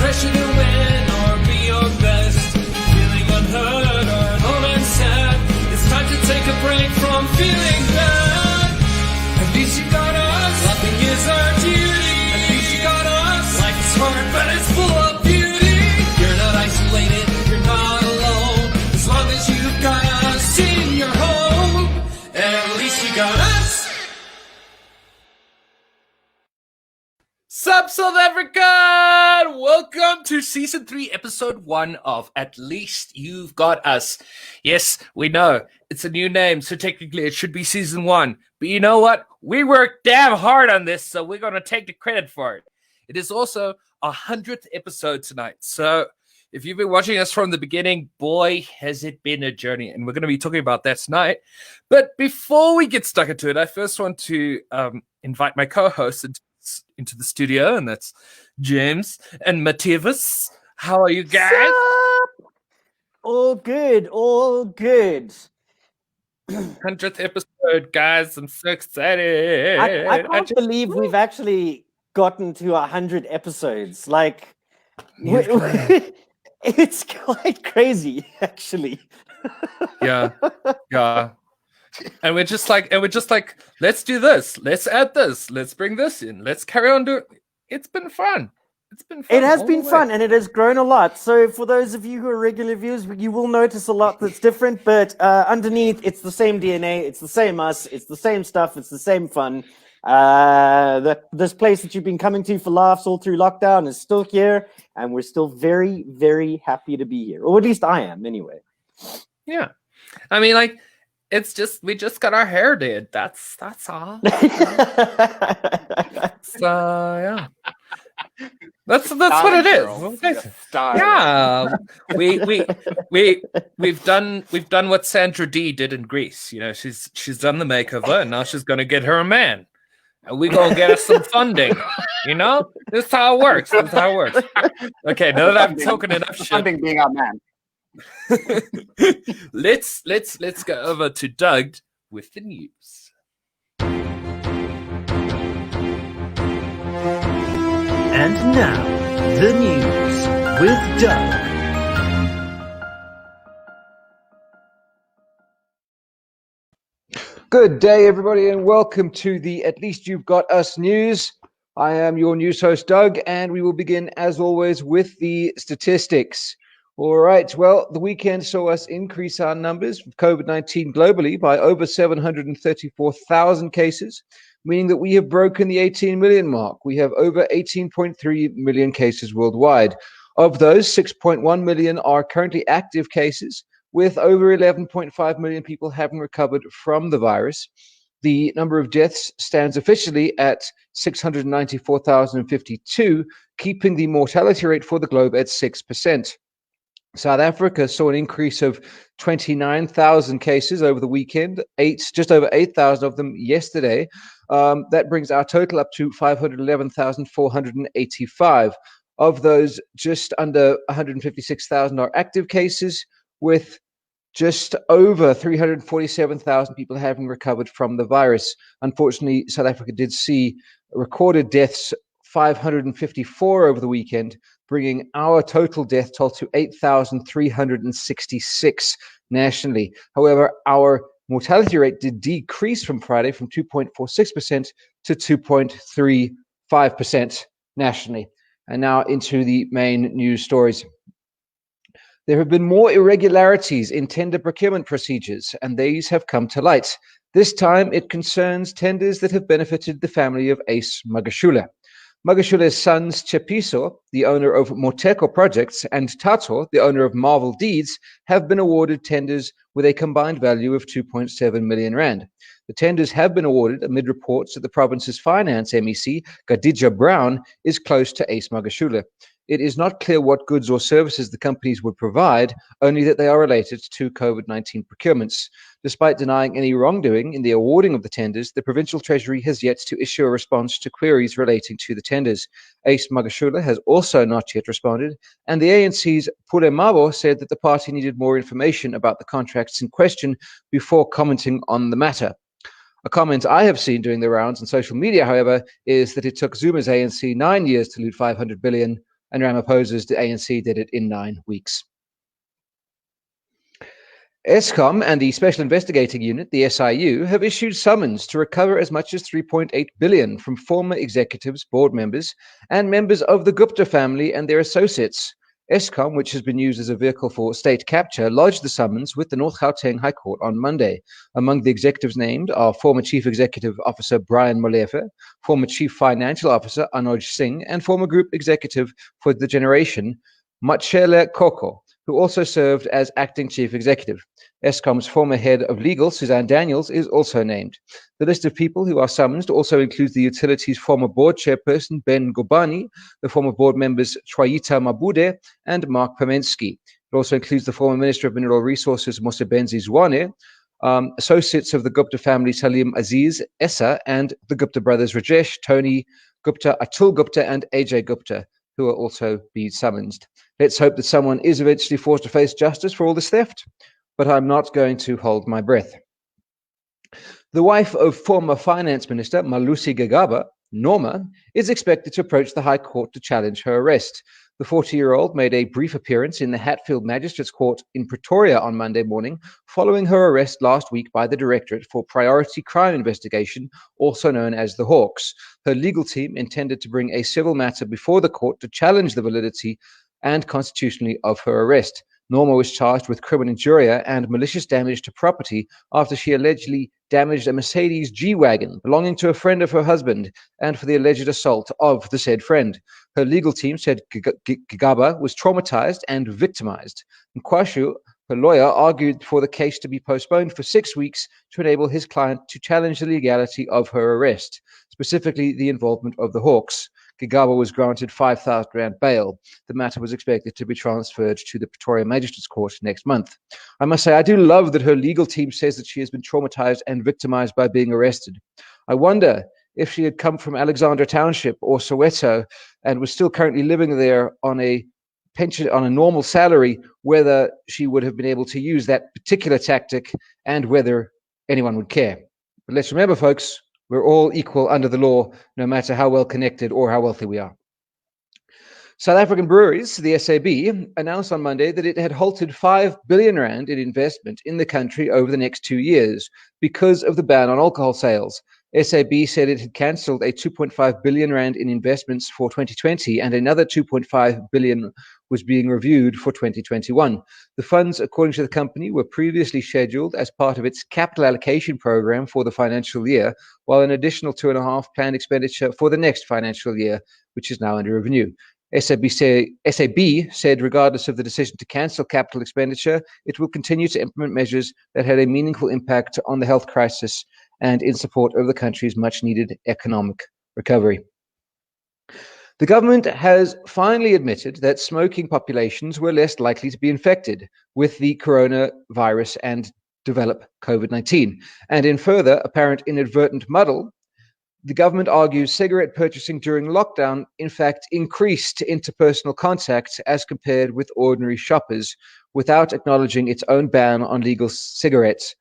pressure to win or be your best. Feeling unheard or alone and sad. It's time to take a break from feeling bad. At least you got us. Loving is our duty. At least you got us. Life is hard, but it's full of beauty. You're not isolated. You're not alone. As long as you've got us in your home. At least you got us. Sup, South Africa! Welcome to Season 3, Episode 1 of At Least You've Got Us. Yes, we know, it's a new name, so technically it should be Season 1. But you know what? We worked damn hard on this, so we're going to take the credit for it. It is also our 100th episode tonight. So if you've been watching us from the beginning, boy, has it been a journey. And we're going to be talking about that tonight. But before we get stuck into it, I first want to invite my co-hosts into the studio, and that's James and Matthias. How are you guys? Sup? All good, all good. 100th episode, guys. I'm so excited. I can't believe we've actually gotten to 100 episodes. Like, it's quite crazy, actually. Yeah. And we're just like, let's do this. Let's add this. Let's bring this in. Let's carry on doing. It's been fun. It has been fun, and it has grown a lot. So for those of you who are regular viewers, you will notice a lot that's different, but underneath, it's the same DNA, it's the same us, it's the same stuff, it's the same fun. This place that you've been coming to for laughs all through lockdown is still here, and we're still very, very happy to be here. Or at least I am, anyway. Yeah. I mean, like, it's just, we just got our hair did. That's all. Yeah. That's what it is. Yeah, we've done what Sandra Dee did in Greece. You know, she's done the makeover, and now she's gonna get her a man, and we're gonna get us some funding. You know, this is how it works. Okay, now that I've talking enough shit, funding being our man. let's go over to Doug with the news. And now, the news with Doug. Good day, everybody, and welcome to the At Least You've Got Us news. I am your news host, Doug, and we will begin, as always, with the statistics. All right, well, the weekend saw us increase our numbers of COVID-19 globally by over 734,000 cases, meaning that we have broken the 18 million mark. We have over 18.3 million cases worldwide. Of those, 6.1 million are currently active cases, with over 11.5 million people having recovered from the virus. The number of deaths stands officially at 694,052, keeping the mortality rate for the globe at 6%. South Africa saw an increase of 29,000 cases over the weekend, just over 8,000 of them yesterday. That brings our total up to 511,485. Of those, just under 156,000 are active cases, with just over 347,000 people having recovered from the virus. Unfortunately, South Africa did see recorded deaths 554 over the weekend, bringing our total death toll to 8,366 nationally. However, our mortality rate did decrease from Friday from 2.46% to 2.35% nationally. And now into the main news stories. There have been more irregularities in tender procurement procedures, and these have come to light. This time, it concerns tenders that have benefited the family of Ace Magashule. Magashule's sons, Chepiso, the owner of Moteko Projects, and Tato, the owner of Marvel Deeds, have been awarded tenders with a combined value of 2.7 million rand. The tenders have been awarded amid reports that the province's finance MEC, Khadija Brown, is close to Ace Magashule. It is not clear what goods or services the companies would provide, only that they are related to COVID-19 procurements. Despite denying any wrongdoing in the awarding of the tenders, the Provincial Treasury has yet to issue a response to queries relating to the tenders. Ace Magashule has also not yet responded, and the ANC's Pulemabo said that the party needed more information about the contracts in question before commenting on the matter. A comment I have seen doing the rounds on social media, however, is that it took Zuma's ANC 9 years to loot 500 billion, and Ramaphosa's ANC did it in 9 weeks. Eskom and the Special Investigating Unit, the SIU, have issued summons to recover as much as 3.8 billion from former executives, board members, and members of the Gupta family and their associates. Eskom, which has been used as a vehicle for state capture, lodged the summons with the North Gauteng High Court on Monday. Among the executives named are former Chief Executive Officer Brian Molefe, former Chief Financial Officer Anoj Singh, and former Group Executive for the Generation, Matshele Koko, who also served as acting chief executive. Eskom's former head of legal, Suzanne Daniels, is also named. The list of people who are summoned also includes the utilities former board chairperson Ben Gobani, the former board members Chwayita Mabude and Mark Pamensky. It also includes the former Minister of Mineral Resources Mosebenzi Zwane, associates of the Gupta family Salim Aziz Essa, and the Gupta brothers Rajesh, Tony Gupta, Atul Gupta, and Ajay Gupta, who will also be summoned. Let's hope that someone is eventually forced to face justice for all this theft, but I'm not going to hold my breath. The wife of former Finance Minister Malusi Gigaba, Norma, is expected to approach the High Court to challenge her arrest. The 40-year-old made a brief appearance in the Hatfield Magistrates Court in Pretoria on Monday morning, following her arrest last week by the Directorate for Priority Crime Investigation, also known as the Hawks. Her legal team intended to bring a civil matter before the court to challenge the validity and constitutionality of her arrest. Norma was charged with criminal injuria and malicious damage to property after she allegedly damaged a Mercedes G-Wagon belonging to a friend of her husband and for the alleged assault of the said friend. Her legal team said Gigaba was traumatized and victimized. Nkwashu, her lawyer, argued for the case to be postponed for 6 weeks to enable his client to challenge the legality of her arrest, specifically the involvement of the Hawks. Gigaba was granted 5,000 rand bail. The matter was expected to be transferred to the Pretoria Magistrates Court next month. I must say, I do love that her legal team says that she has been traumatized and victimized by being arrested. I wonder if she had come from Alexandra Township or Soweto and was still currently living there on a pension, on a normal salary, whether she would have been able to use that particular tactic and whether anyone would care. But let's remember, folks, we're all equal under the law, no matter how well connected or how wealthy we are. South African Breweries, the SAB, announced on Monday that it had halted 5 billion rand in investment in the country over the next 2 years because of the ban on alcohol sales. SAB said it had cancelled a 2.5 billion rand in investments for 2020 and another 2.5 billion was being reviewed for 2021. The funds, according to the company, were previously scheduled as part of its capital allocation program for the financial year, while an additional 2.5 planned expenditure for the next financial year, which is now under review. SAB said, regardless of the decision to cancel capital expenditure, it will continue to implement measures that had a meaningful impact on the health crisis and in support of the country's much-needed economic recovery. The government has finally admitted that smoking populations were less likely to be infected with the coronavirus and develop COVID-19. And in further apparent inadvertent muddle, the government argues cigarette purchasing during lockdown, in fact, increased interpersonal contact as compared with ordinary shoppers, without acknowledging its own ban on legal cigarettes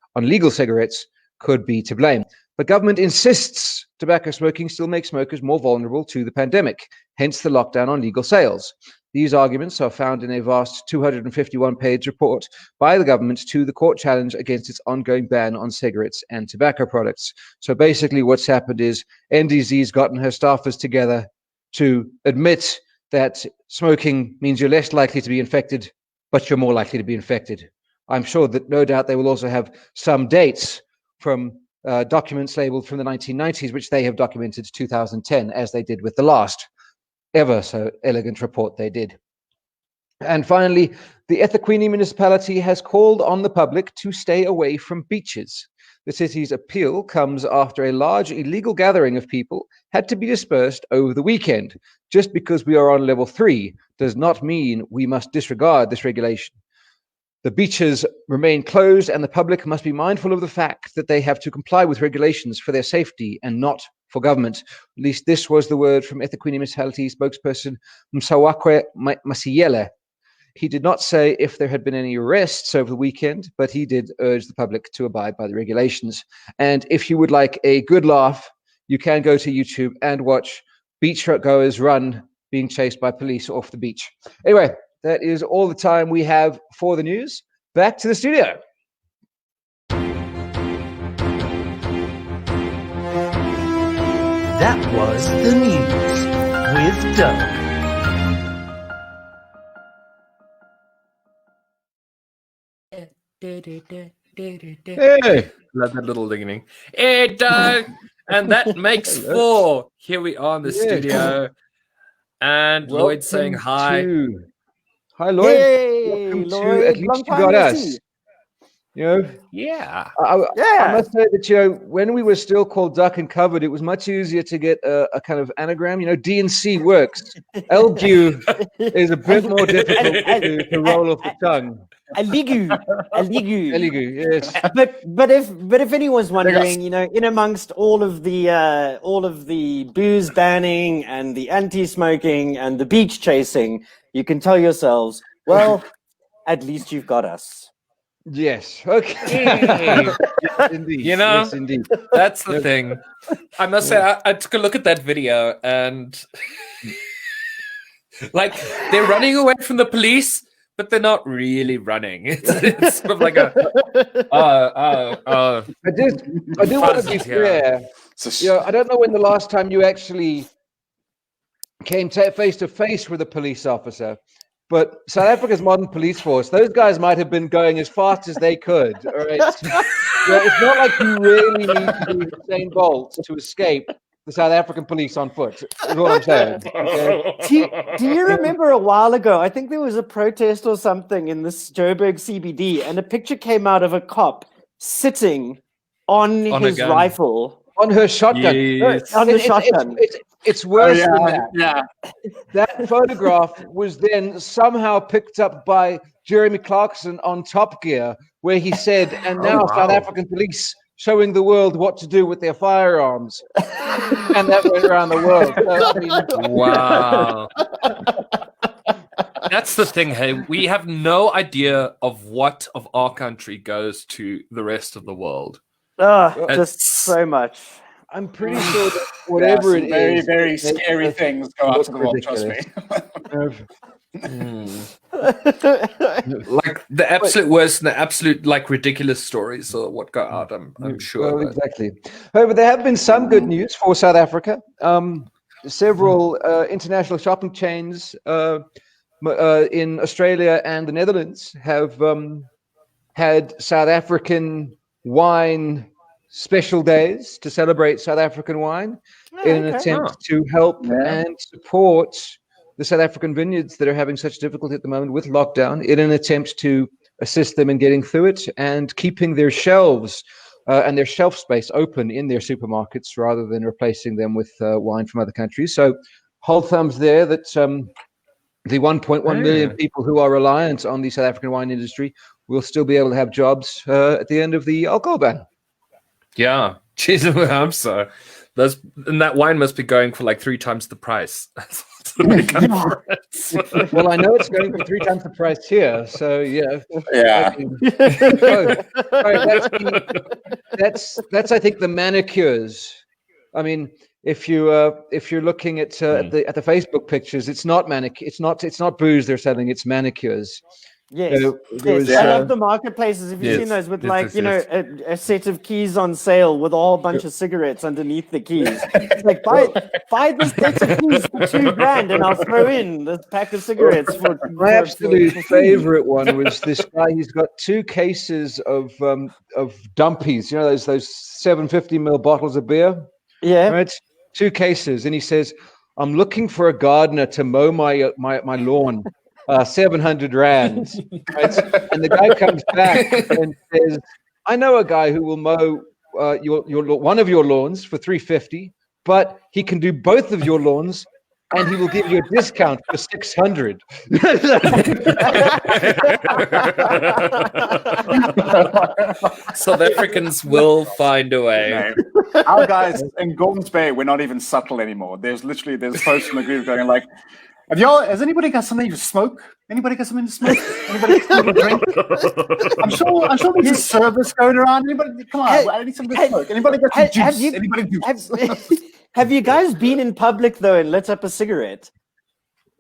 could be to blame. But government insists tobacco smoking still makes smokers more vulnerable to the pandemic, hence the lockdown on legal sales. These arguments are found in a vast 251-page report by the government to the court challenge against its ongoing ban on cigarettes and tobacco products. So basically what's happened is NDZ's gotten her staffers together to admit that smoking means you're less likely to be infected, but you're more likely to be infected. I'm sure that no doubt they will also have some dates from documents labeled from the 1990s, which they have documented 2010, as they did with the last ever so elegant report they did. And finally, the eThekwini municipality has called on the public to stay away from beaches. The city's appeal comes after a large illegal gathering of people had to be dispersed over the weekend. Just because we are on level 3 does not mean we must disregard this regulation. The beaches remain closed and the public must be mindful of the fact that they have to comply with regulations for their safety and not for government. At least this was the word from eThekwini municipality spokesperson Msawakwe Masiyele. He did not say if there had been any arrests over the weekend, but he did urge the public to abide by the regulations. And if you would like a good laugh, you can go to YouTube and watch beachgoers run being chased by police off the beach. Anyway, that is all the time we have for the news. Back to the studio. That was the news with Doug. Hey, Love that little dinging. Hey, Doug! And that makes 4. Here we are in the studio. And Lloyd saying hi. Hi, Lloyd. Hey, Welcome Lloyd, to At long Least You time Got no Us. see. You know, Yeah. I must say that, when we were still called Duck and Covered, it was much easier to get a kind of anagram. D&C works. LQ is a bit more difficult to roll off the tongue. Aligu. Eligu, yes. But if anyone's wondering, in amongst all of the booze banning and the anti-smoking and the beach chasing, you can tell yourselves, well, at least you've got us. Yes. Okay. Yes, indeed. Yes, indeed. That's the thing. I must say, I took a look at that video and like they're running away from the police, but they're not really running. It's sort of like a I do want to be fair. I don't know when the last time you actually came face to face with a police officer. But South Africa's modern police force, those guys might have been going as fast as they could. All right? It's not like you really need to do Usain Bolt to escape the South African police on foot. Is what I'm saying. Okay? Do you remember a while ago, I think there was a protest or something in this Joburg CBD, and a picture came out of a cop sitting on his gun. rifle. On her shotgun. Yes. On the shotgun. It's worse than that. Yeah. That photograph was then somehow picked up by Jeremy Clarkson on Top Gear, where he said, and now South African police showing the world what to do with their firearms. And that went around the world. So, wow. That's the thing, hey. We have no idea of what of our country goes to the rest of the world. Just so much. I'm pretty sure that whatever it very, is, very scary things go out to the world. Trust me. Like the absolute worst and the absolute ridiculous stories or what go out. I'm sure. Well, exactly. However, there have been some good news for South Africa. Several international shopping chains in Australia and the Netherlands have had South African wine special days to celebrate South African wine in an attempt to help and support the South African vineyards that are having such difficulty at the moment with lockdown, in an attempt to assist them in getting through it and keeping their shelves and their shelf space open in their supermarkets rather than replacing them with wine from other countries. So hold thumbs there that the 1.1 million people who are reliant on the South African wine industry will still be able to have jobs at the end of the alcohol ban. Yeah, Jesus, I hope so. And that wine must be going for 3 times the price. Well, I know it's going for 3 times the price here, so yeah. That's I think the manicures. I mean, if you're looking at the Facebook pictures, it's not it's not booze they're selling, it's manicures. Yes, I love the marketplaces. If you've seen those with a set of keys on sale with a whole bunch of cigarettes underneath the keys. It's like buy this set of keys for $2,000 and I'll throw in this pack of cigarettes for. My absolute favorite one was this guy. He's got 2 cases of dumpies. You know those 750ml bottles of beer. Yeah. Right. 2 cases, and he says, "I'm looking for a gardener to mow my lawn." 700 rands, right? And the guy comes back and says, "I know a guy who will mow one of your lawns for 350, but he can do both of your lawns, and he will give you a discount for 600." South Africans will find a way. Our guys in Gordons Bay, we're not even subtle anymore. There's posts in the group going like, has anybody got something to smoke? Anybody got something to smoke? Anybody got something to drink? I'm sure there's a service going around. Anybody, come on, I need something to smoke. Anybody got some juice? Anybody juice? Have you guys been in public though and lit up a cigarette?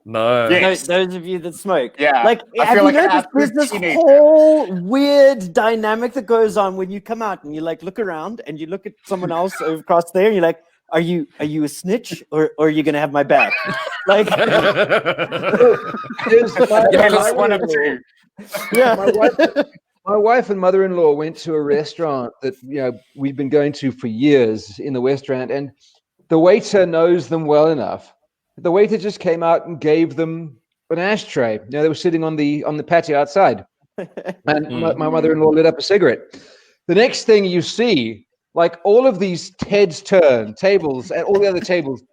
No. Yes. Those of you that smoke. Yeah. Like, I have feel you like an noticed there's absolute this teenager. whole weird dynamic that goes on when you come out and you like look around and you look at someone else across there and you're like, are you a snitch or are you gonna have my back? Like, Yes, one of two. yeah. My wife and mother-in-law went to a restaurant that we've been going to for years in the West End, and the waiter knows them well enough. The waiter just came out and gave them an ashtray. They were sitting on the patio outside, and my mother-in-law lit up a cigarette. The next thing you see, like all of these Ted's turn tables and all the other tables,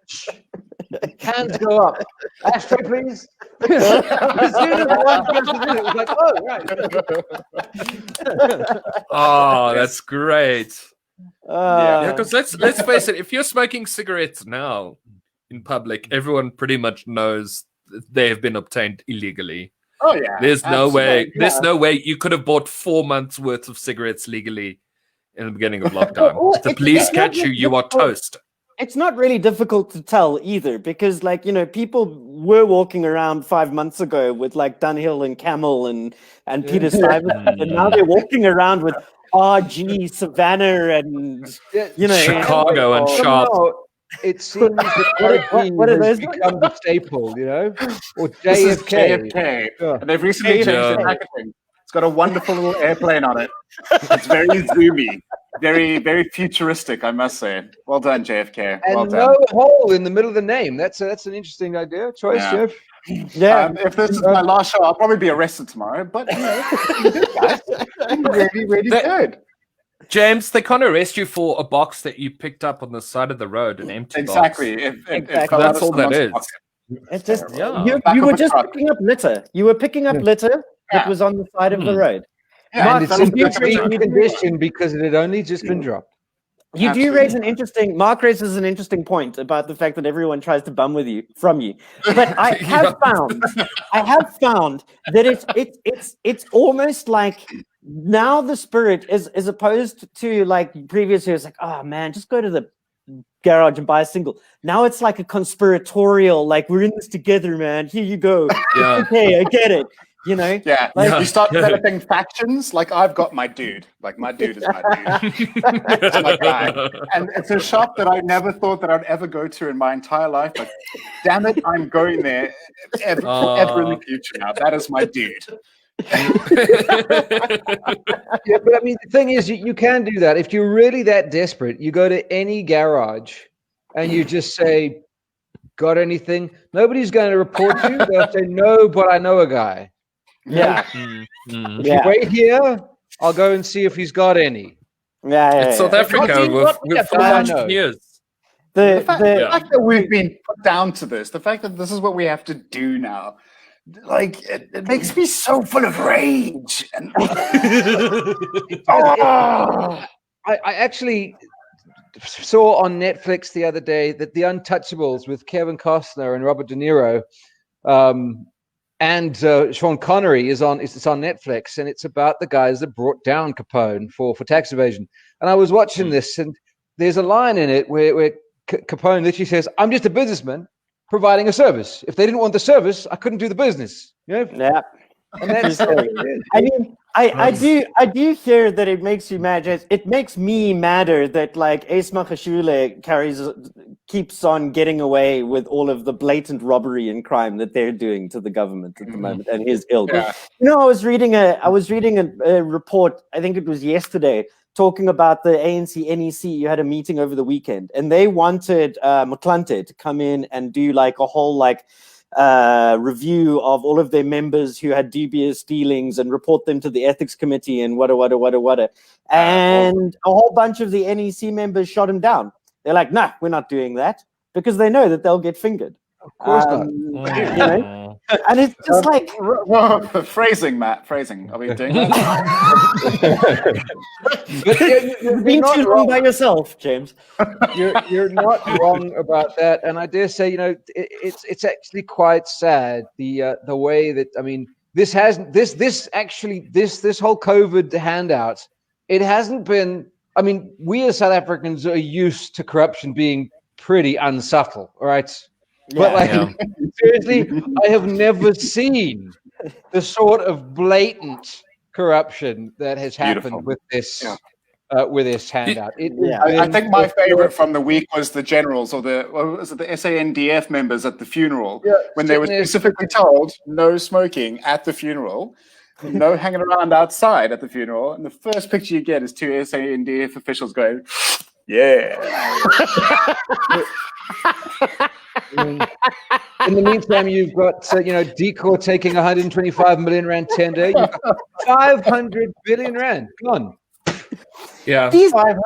hands go up. Ashtray, please. As soon as one person did it was like, oh, right. Oh, that's great. Uh, Because let's face it, if you're smoking cigarettes now in public, everyone pretty much knows that they have been obtained illegally. Oh yeah. There's no way. absolutely. There's no way you could have bought 4 months worth of cigarettes legally in the beginning of lockdown. Well, If the it's police not catch you, really you are difficult. toast. It's not really difficult to tell either because, like, people were walking around 5 months ago with like Dunhill and Camel and Peter Stuyvesant, and now they're walking around with RG, Savannah, and Chicago and Sharp. Somehow it seems that what are RG has those become the staple, or This is JFK. JFK. Yeah. And they've recently changed the JFK. packaging. It's got a wonderful little airplane on it. It's very zoomy, very, very futuristic, I must say. Well done, JFK. And Well done. no hole in the middle of the name. That's an interesting choice, Yeah. Jeff. Yeah. If this is my last show, I'll probably be arrested tomorrow. But really, really good. James, they can't arrest you for a box that you picked up on the side of the road, an empty Exactly. box. If That's all that is. It's just Yeah. you Back were of a just truck. picking up litter. You were picking up litter that Yeah. was on the side of the road. Yeah, Mark, And it's that'll in be complete better. condition because it had only just been dropped. You do Absolutely. raise an interesting. Mark raises an interesting point about the fact that everyone tries to bum with you from you. But I have found that it's almost like now the spirit is as opposed to like previous years, like, oh man, just go to the garage and buy a single. Now it's like a conspiratorial, like, we're in this together, man. Here you go. Yeah. Okay, I get it. Yeah, Like- you start developing factions. Like, I've got my dude. Like, my dude is my dude. It's my guy. And it's a shop that I never thought that I'd ever go to in my entire life. But damn it, I'm going there forever in the future now. That is my dude. Yeah, but I mean, the thing is, you can do that. If you're really that desperate, you go to any garage and you just say, got anything? Nobody's going to report you. They'll say, no, but I know a guy. Yeah. If you wait here, I'll go and see if he's got any. Yeah. In South Africa, we're full I of know. entrepreneurs. The fact that we've Yeah. been put down to this, the fact that this is what we have to do now, like, it makes me so full of rage. And I actually saw on Netflix the other day that The Untouchables with Kevin Costner and Robert De Niro and Sean Connery is on Netflix, and it's about the guys that brought down Capone for tax evasion. And I was watching this, and there's a line in it where Capone literally says, "I'm just a businessman providing a service. If they didn't want the service, I couldn't do the business." You know? Yeah. And that's I mean, I do hear that it makes you mad. It makes me madder that like Ace Magashule keeps on getting away with all of the blatant robbery and crime that they're doing to the government at the moment and his ilk. Yeah. You know, I was reading a report, I think it was yesterday, talking about the ANC NEC. You had a meeting over the weekend, and they wanted McClunted to come in and do like a whole like review of all of their members who had dubious dealings and report them to the ethics committee and wada. And a whole bunch of the NEC members shot him down. They're like, nah, we're not doing that, because they know that they'll get fingered. Of course not. You know? And it's just like, phrasing, Matt, phrasing. Are we doing that? But you've been too long by yourself, James. You're not wrong about that, and I dare say, it's actually quite sad the way that, I mean, this whole COVID handout, it hasn't been. I mean, we as South Africans are used to corruption being pretty unsubtle, all right? But like, Yeah. seriously, I have never seen the sort of blatant corruption that has happened Beautiful. with this handout. It has Yeah. I been think my just favorite from the week was the generals or was it the SANDF members at the funeral when they were sitting there specifically told no smoking at the funeral, no hanging around outside at the funeral. And the first picture you get is two SANDF officials going, yeah. In the meantime, you've got Decor taking 125 million rand tender. You've got 500 billion rand gone. Yeah. These 500.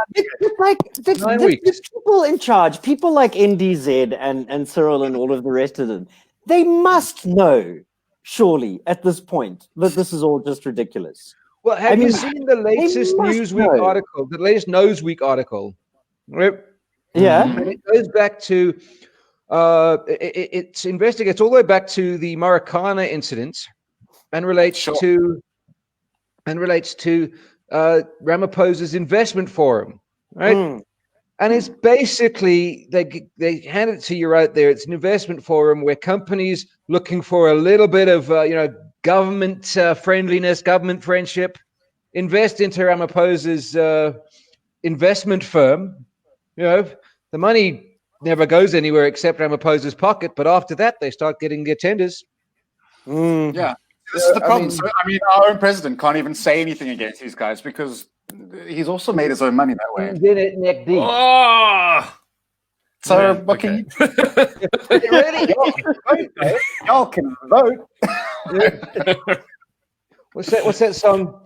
like 9 the weeks. people in charge, people like NDZ and Cyril and all of the rest of them, they must know, surely, at this point, that this is all just ridiculous. Well, have you seen the latest must Newsweek know. article? The latest Noseweek article, right? Yeah. And it goes back to it investigates all the way back to the Maracana incident, and relates to Ramaphosa's investment forum, right? And it's basically they hand it to you right there. It's an investment forum where companies looking for a little bit of government friendliness, government friendship, invest into Ramaphosa's investment firm. The money never goes anywhere except Ramaphosa's pocket. But after that, they start getting their tenders. Yeah. This is the problem. Our own president can't even say anything against these guys because he's also made his own money that way. He's in it neck deep. Oh! So Yeah, what can Really? y'all can vote. What's that song?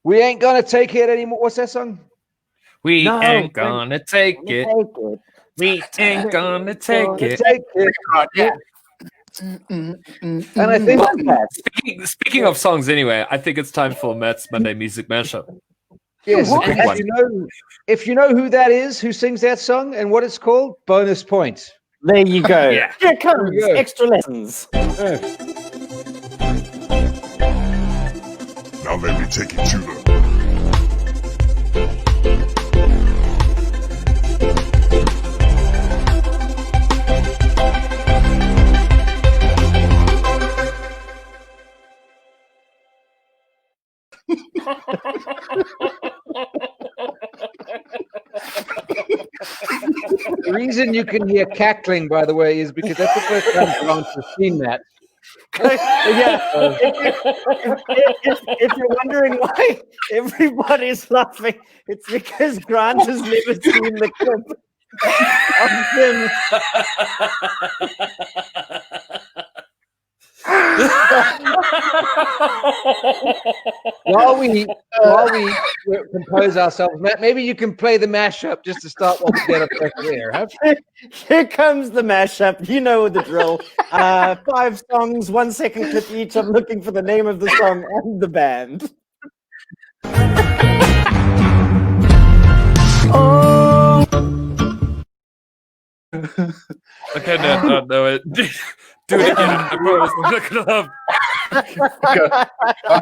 We ain't gonna take it anymore. What's that song? We No, ain't gonna take it. Take it. We ain't gonna take it. Take it. Yeah. And I think Speaking of songs, anyway, I think it's time for Matt's Monday Music Mashup. yes, What? if you know who that is, who sings that song and what it's called, bonus point. There you go. Yeah. Here comes There you go. extra lessons. Now let me take you to the The reason you can hear cackling, by the way, is because that's the first time Grant has seen that. Yeah. If you're wondering why everybody's laughing, it's because Grant has never seen the clip of him. While we compose ourselves, Matt, maybe you can play the mashup just to start while we get up there. Huh? Here comes the mashup. You know the drill. 5 songs, 1 second clip each. I'm looking for the name of the song and the band. Okay, no, it. Do it again. I promise. I'm not gonna laugh.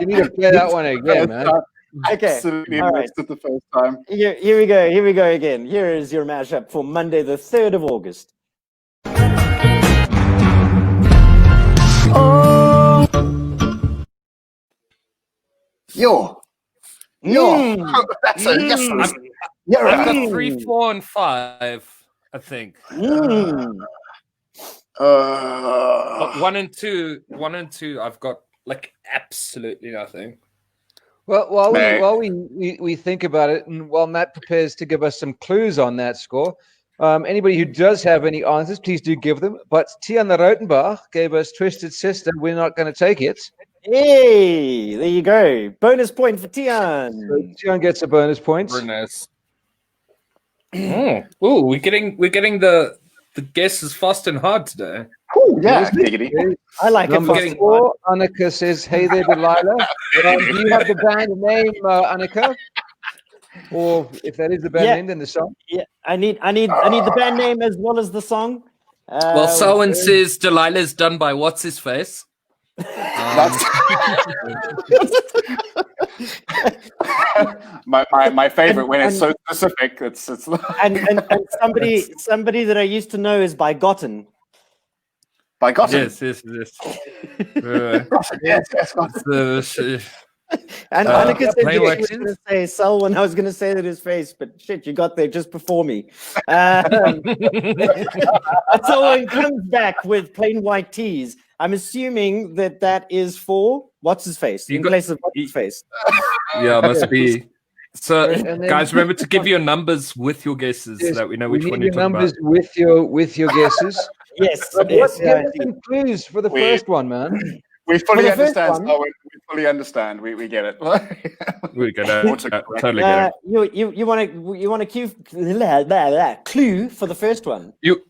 You need to play that one again, man. Okay. Absolutely All right. missed it the first time. Here we go. Here we go again. Here is your mashup for Monday, the 3rd of August. Yo. That's a yes. You're I've right. got 3, 4, and 5. I think. But 1 and 2, I've got like absolutely nothing. Well, Mate. while we think about it, and while Matt prepares to give us some clues on that score, anybody who does have any answers, please do give them. But Tiana Rotenbach gave us Twisted Sister. We're not going to take it. Hey, there you go. Bonus point for Tian. So Tian gets a bonus point. Very nice. Ooh, we're getting the guesses fast and hard today. Ooh, yeah, giggity. I like Number it. 4, Annika says, "Hey there, Delilah." Do you have the band name, Annika? Or if that is the band name, then the song. Yeah, I need the band name as well as the song. Well, Selwyn says Delilah's done by what's his face. That's my favorite when it's so specific. It's and somebody that I used to know is by Gotten. by Gotham. Yes. Yes, Gotham. And Annika said plain that white she was going to say Selwyn. I was going to say that his face, but shit, you got there just before me. Selwyn comes back with plain white tees. I'm assuming that is for what's his face in place of what's his face. Yeah, must be. So, And then- guys, remember to give your numbers with your guesses so Yes, that we know we which need one your you're talking numbers about. with your guesses. Yes, But yes, give us some clues for the first one, man. We fully For the first understand. one- Selwyn. We fully understand. We get it. We're gonna totally get it. you want to clue for the first one. You,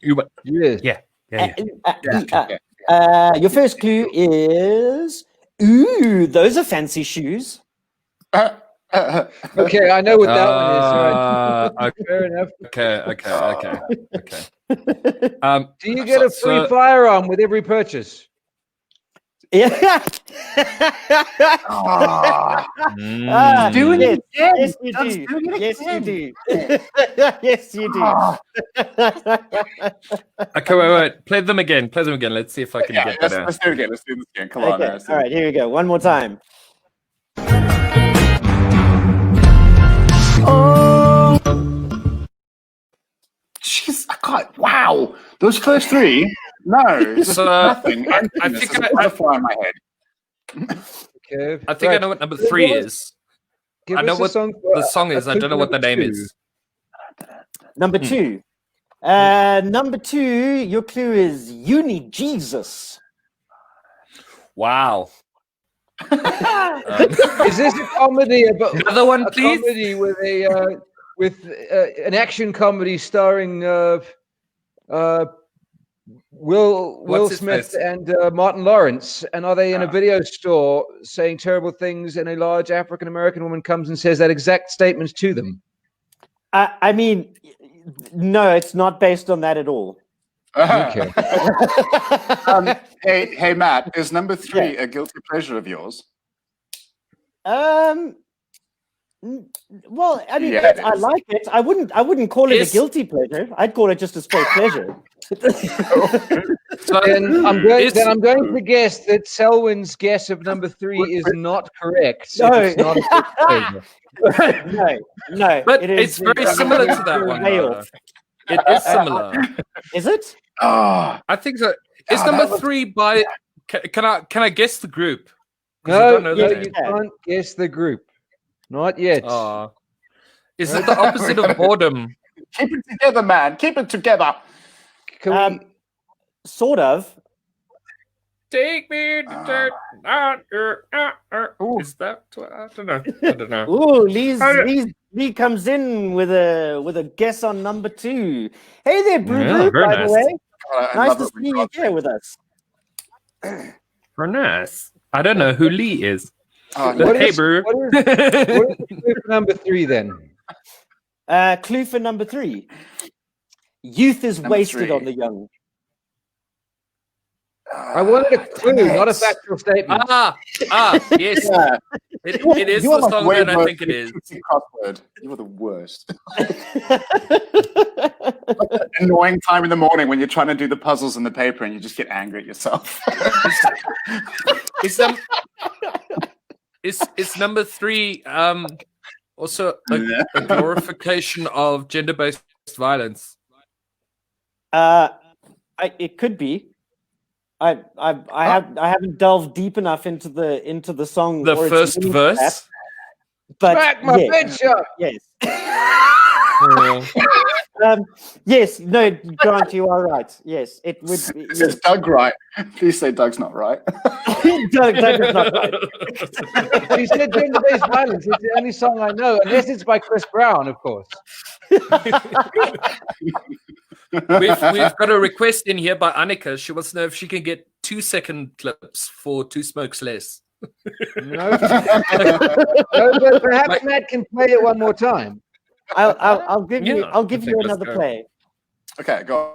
Yes. yeah. Your first clue is those are fancy shoes. Okay, I know what that one is. All right. Okay, Fair enough. okay. Do you get a free firearm with every purchase? Yeah. Doing it again. Yes, you Doug's do. doing it Yes, you again. do. Yes, you do. Okay, wait. Play them again. Let's see if I can Yeah, get let's that. do it again. Let's do this again. Come on. Okay. Let's do All right, here we go. One more time. Jeez, I can't. Wow, those first three. No, just So, nothing. I Emptiness. think There's a I- butterfly in my head. Okay. I think I know what number 3 is. Give I know us a what song the song is. I don't know what the name is. Number two. Number two, your clue is you need Jesus. Wow. Is this a comedy about Another one, a please. comedy with a an action comedy starring Will What's his Smith face? and Martin Lawrence? And are they in a video store saying terrible things, and a large African American woman comes and says that exact statements to them? I mean, no, it's not based on that at all. Okay. Hey, Matt, is number 3 a guilty pleasure of yours? Well, I mean, Yeah, it I is. like it. I wouldn't call it Yes. a guilty pleasure. I'd call it just a straight pleasure. So, Then I'm going. is- Then I'm going to guess that Selwyn's guess of number 3 is not correct. No. It's not a guilty pleasure. no. but it it's is- very similar to that one. Veil. though. It is similar. Is it? Oh, I think so. Is Ah, number that was- 3 by? Can I guess the group? 'Cause I No, don't know the no, name. you can't guess the group. Not yet. Is it the opposite of boredom? keep it together, man. Keep it together. Can we, Sort of. Take me to church. Is that? I don't know. Ooh, Lee comes in with a guess on number 2. Hey there, Brew Yeah, Brew, very by nice. the way. I Nice love to it see when you God here with us. For nice. I don't know who Lee is. Oh, But What hey, is- bro. what is the clue for number 3 then? Clue for number 3. Youth is Number wasted 3. on the young. I wanted a clue, not a factual statement. Yes. Yeah. It is You are the like song way that I worse think it than is. a crossword. You are the worst. Annoying time in the morning when you're trying to do the puzzles in the paper and you just get angry at yourself. Is number 3 also a glorification of gender-based violence? It could be. I haven't delved deep enough into the song. The or its first meaning for that, verse. but Back my yes, bitch up. yes. Yeah. Yes, no, Grant, you are right. Yes, it would be. Is Doug right? Please say Doug's not right. Doug is not right. He said gender-based violence. It's the only song I know, unless it's by Chris Brown, of course. We've got a request in here by Annika. She wants to know if she can get 2-second clips for Two Smokes Less. No, but perhaps Matt can play it one more time. I'll give you. Yeah, I'll give I you think let's another go. play. Okay, go.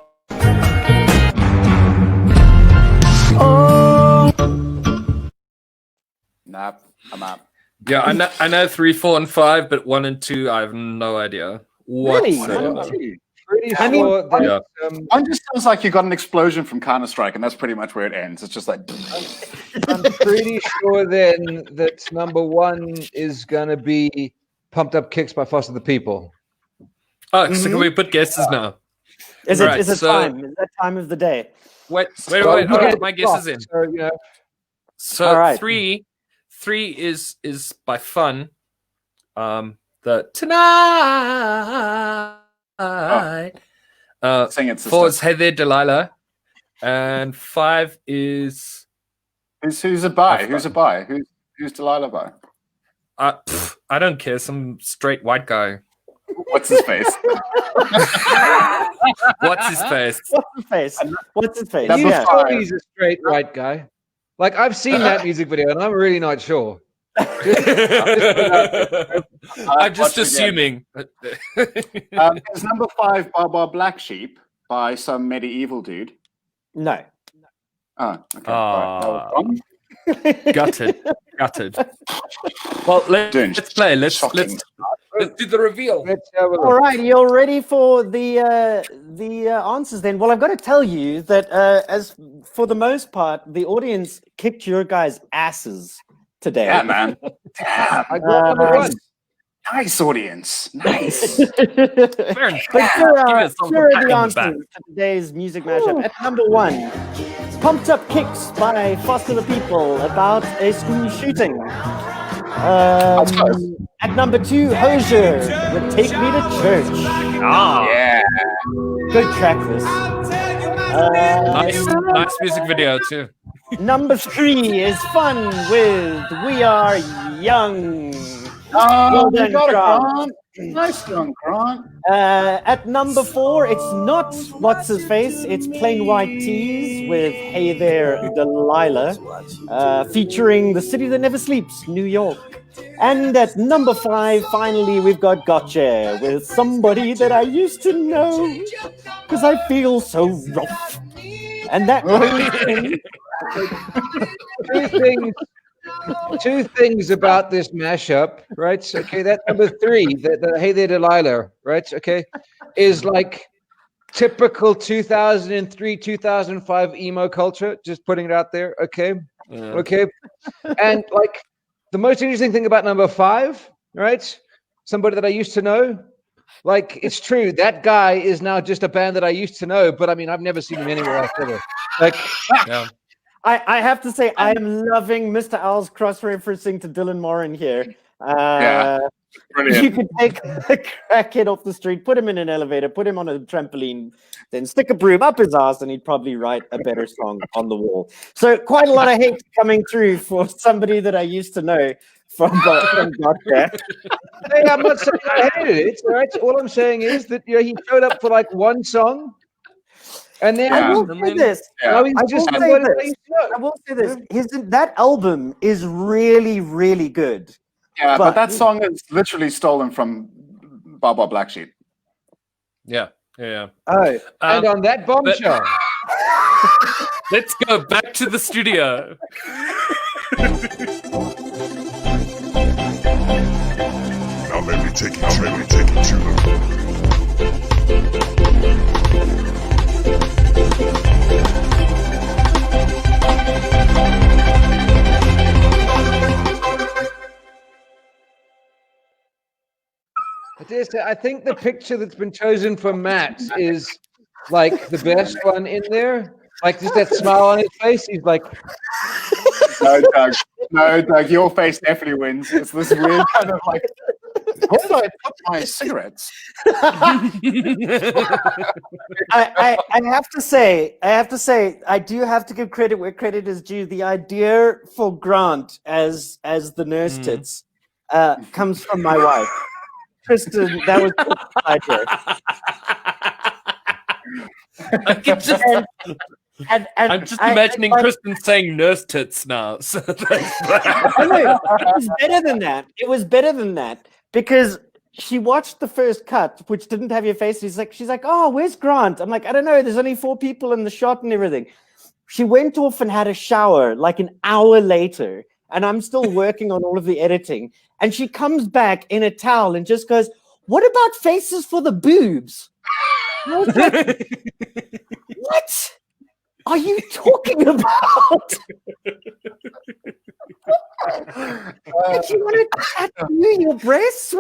Nah, I'm out. Yeah, I know 3, 4, and 5, but 1 and 2, I have no idea. Really? Whatsoever. Pretty I mean, sure that Yeah. One just sounds like you got an explosion from Counter-Strike, and that's pretty much where it ends. It's just like, I'm pretty sure then that number 1 is gonna be "Pumped Up Kicks" by Foster the People. Oh, so can we put guesses now? Is Right, it so- time? Is that time of the day? Wait, Well, I'll look at put my the clock, guesses in. So, you know, So All right. 3 is by Fun. The Tonight. sing it, sister. 4 is Hey There, Delilah. And 5 is Who's a by? Who's a by? Who's Delilah by? I don't care, some straight white guy. What's his face? What's his face? What's his face? What's his face? Number Yeah. five. he's a straight white guy. Like, I've seen that music video, and I'm really not sure. I'm just watch it assuming. Is number 5 Baba Black Sheep by some medieval dude? No. Oh, okay. Right, that was wrong. Gutted. Well, Doing let's play. Let's shocking. let's do the reveal. Let's have a All look. right, you're ready for the answers then. Well, I've got to tell you that as for the most part, the audience kicked your guys' asses today. Yeah, man. Damn. I got number 1. Nice audience. Nice. Fair enough. But here Give are, yourself a here are pat the on the back. answers to today's music mashup. At number 1, Pumped Up Kicks by Foster the People about a school shooting. At number 2, Hozier with Take Me to Church. Yeah. Good track this. Nice music video too. Number 3 is Fun with We Are Young. Oh, Well you done, got it, Grant. Grant. Nice one, Grant. At number 4, it's not What's His Face, it's Plain White Tees with Hey There, Delilah, featuring The City That Never Sleeps, New York. And at number 5, finally, we've got Gotcha with Somebody That I Used to Know, because I feel so rough. And that Two things about this mashup, right? Okay, that number 3, the Hey There, Delilah, right? Okay, is like typical 2003, 2005 emo culture. Just putting it out there, okay? Okay, and like the most interesting thing about number 5, right? Somebody that I used to know. Like, it's true, that guy is now just a band that I used to know, but I mean, I've never seen him anywhere else ever. Like, Yeah. I have to say, I am loving Mr. Owl's cross-referencing to Dylan Moran here. Yeah. Brilliant. You could take a crackhead off the street, put him in an elevator, put him on a trampoline, then stick a broom up his ass, and he'd probably write a better song on the wall. So quite a lot of hate coming through for somebody that I used to know from Gotcha. hey, I'm not saying I hated it. All right, all I'm saying is that he showed up for like one song, and then I will And say then- this. now he's I just will say somebody that I this. used to know. I will say this. That album is really, really good. Yeah, But- but that song is literally stolen from Baba Black Sheep. Yeah. Oh, And on that bombshell, Let's go back to the studio. Now let me take you to the I think the picture that's been chosen for Matt is like the best one in there. Like just that smile on his face. He's like, No, Doug, your face definitely wins. It's this weird kind of like, where did I put my cigarettes? I have to say, I do have to give credit where credit is due. The idea for Grant as the nurse tits comes from my wife, Kristen. That was the idea. I can just, And I'm just imagining Kristen saying nurse tits now. So that's I know, it was better than that. It was better than that because she watched the first cut, which didn't have your face. She's like, oh, where's Grant? I'm like, I don't know. There's only 4 people in the shot and everything. She went off and had a shower like an hour later. and I'm still working on all of the editing. And she comes back in a towel and just goes, "What about faces for the boobs?" And I was like, what are you talking about? Did you want to tattoo your breasts?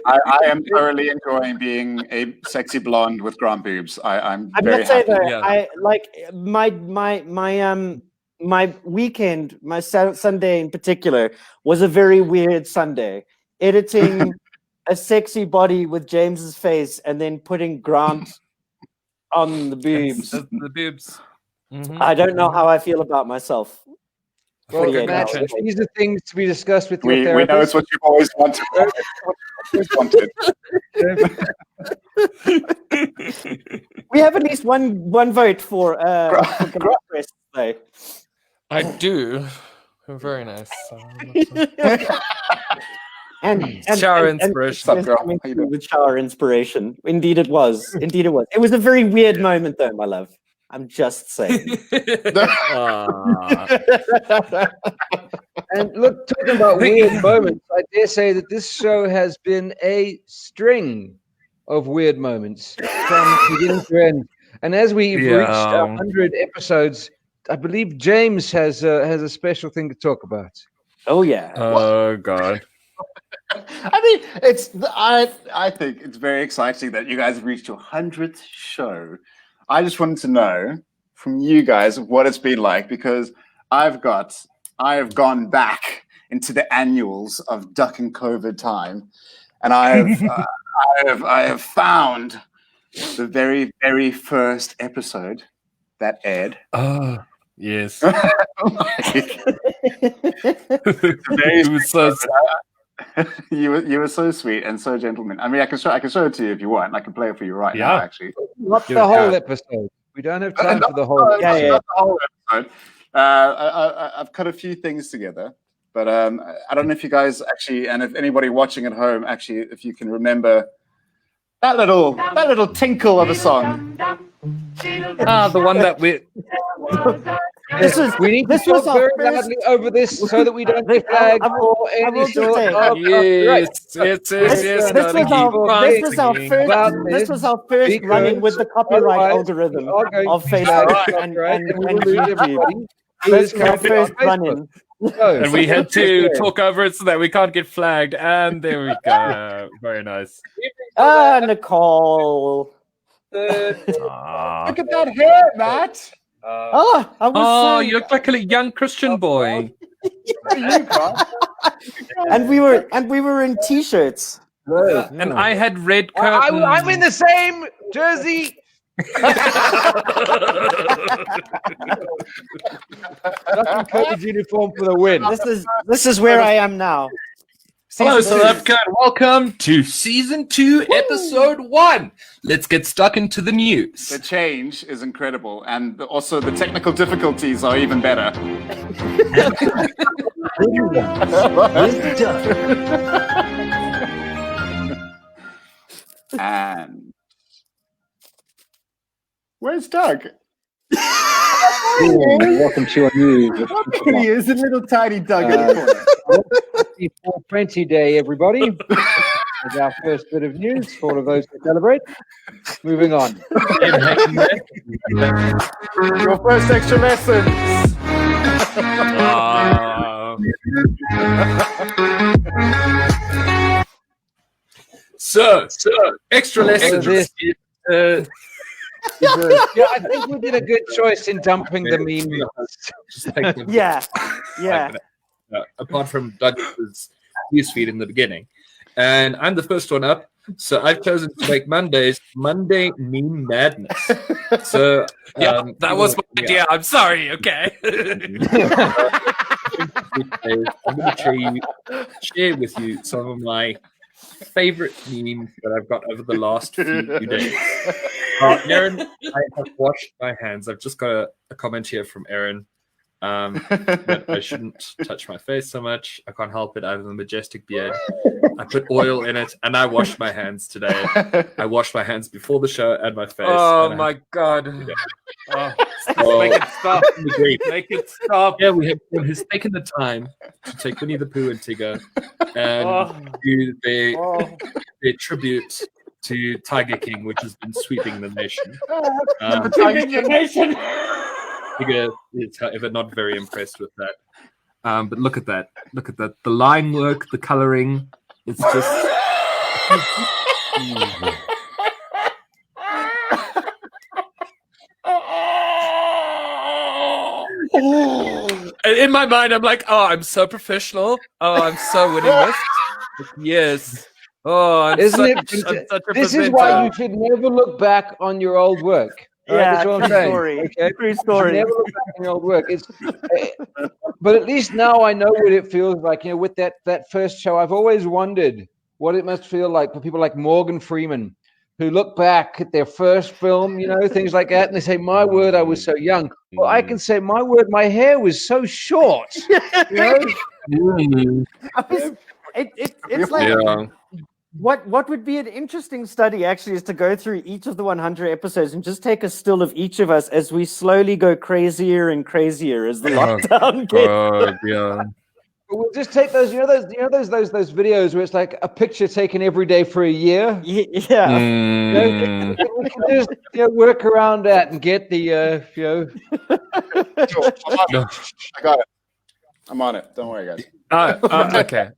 I am thoroughly enjoying being a sexy blonde with grand boobs. I'm very not saying happy. that. I like my weekend, my Sunday in particular, was a very weird Sunday. Editing a sexy body with James's face and then putting Grant on the boobs. The boobs. I don't know how I feel about myself. Well, 48 Matt, hours. these are things to be discussed with your We therapist. know it's what you've always wanted. We have at least one vote for Grant breasts, though. I do. Very nice. And Shower and inspiration. What's up, girl? coming How you through doing? with shower inspiration. Indeed, it was. Indeed, it was. It was a very weird moment, though, my love. I'm just saying. And look, talking about weird moments, I dare say that this show has been a string of weird moments from beginning to end. And as we've reached 100 episodes, I believe James has a special thing to talk about. Oh yeah. Oh God. I mean, I think it's very exciting that you guys have reached your 100th show. I just wanted to know from you guys what it's been like, because I have gone back into the annuals of Duck and COVID time, and I have found the very, very first episode that aired. Oh yes. It was so you were so sweet and so gentleman. I mean, I can show it to you if you want. I can play it for you right now, actually. Not the whole episode. We don't have time for the whole episode. Not the whole episode. I've cut a few things together, but I don't know if you guys actually, and if anybody watching at home actually, if you can remember that little tinkle of a song. the one that we. We need to talk very loudly over this so that we don't get flagged for any sort of Yes. This was our first run-in with the copyright algorithm of Facebook and YouTube. This was our first run-in. And we had to talk over it so that we can't get flagged. And there we go. Very nice. Nicole. Look at that hair, Matt. You look like a young Christian boy. And we were in t-shirts. And I had red curtains. I'm in the same jersey. Nothing COVID uniform for the win. This is where I am now. Hello, South Africa, and welcome to Season 2, Episode 1. Let's get stuck into the news. The change is incredible, and also the technical difficulties are even better. And where's Doug? Welcome to our news. He is a little tiny Doug in the corner. Happy 420 Day, everybody. That's our first bit of news for all of those who celebrate. Moving on. Your first extra lesson. So, extra lessons. Yeah, I think we did a good choice in dumping the meme. Yeah. Apart from Doug's newsfeed in the beginning. And I'm the first one up. So I've chosen to make Mondays Monday Meme Madness. So that was my idea. I'm sorry, okay? I'm going to share with you some of my favorite memes that I've got over the last few days. Aaron, I have washed my hands. I've just got a comment here from Aaron that I shouldn't touch my face so much. I can't help it. I have a majestic beard. I put oil in it, and I washed my hands today. I washed my hands before the show and my face. Oh my God. Make it stop. Make it stop. Yeah, we have one who's taken the time to take Winnie the Pooh and Tigger and do their tribute to Tiger King, which has been sweeping the nation. Tigger is, however, not very impressed with that. But look at that. Look at that. The line work, the coloring. It's just. In my mind, I'm like, oh, I'm so professional. Oh, I'm so winning this. Yes. Oh, I'm Isn't such, it? I'm such a This is why you should never look back on your old work. All right, that's what I'm true saying. story. Okay? True You should story. never look back on your old work. But at least now I know what it feels like. With that first show, I've always wondered what it must feel like for people like Morgan Freeman, who look back at their first film, things like that, and they say, "My word, I was so young." Well, I can say, "My word, my hair was so short." It's like what would be an interesting study actually is to go through each of the 100 episodes and just take a still of each of us as we slowly go crazier and crazier as the lockdown gets. Yeah. We'll just take those, those videos where it's like a picture taken every day for a year. Yeah. We can just work around that and get the I got it. I'm on it. Don't worry, guys. Okay.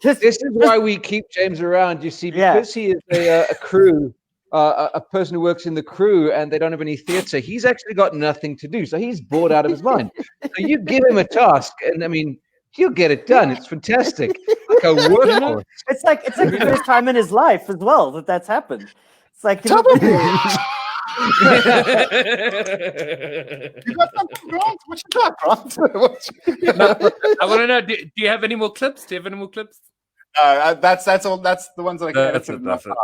This is why we keep James around. You see, because he is a crew, a person who works in the crew, and they don't have any theatre. He's actually got nothing to do, so he's bored out of his mind. So you give him a task, and I mean, he'll get it done. It's fantastic. Like a workhorse. It's like the first time in his life as well that's happened. It's like You got something, Grant? What you got, Grant? I want to know. Do you have any more clips? That's all. That's the ones that I can edit in my phone.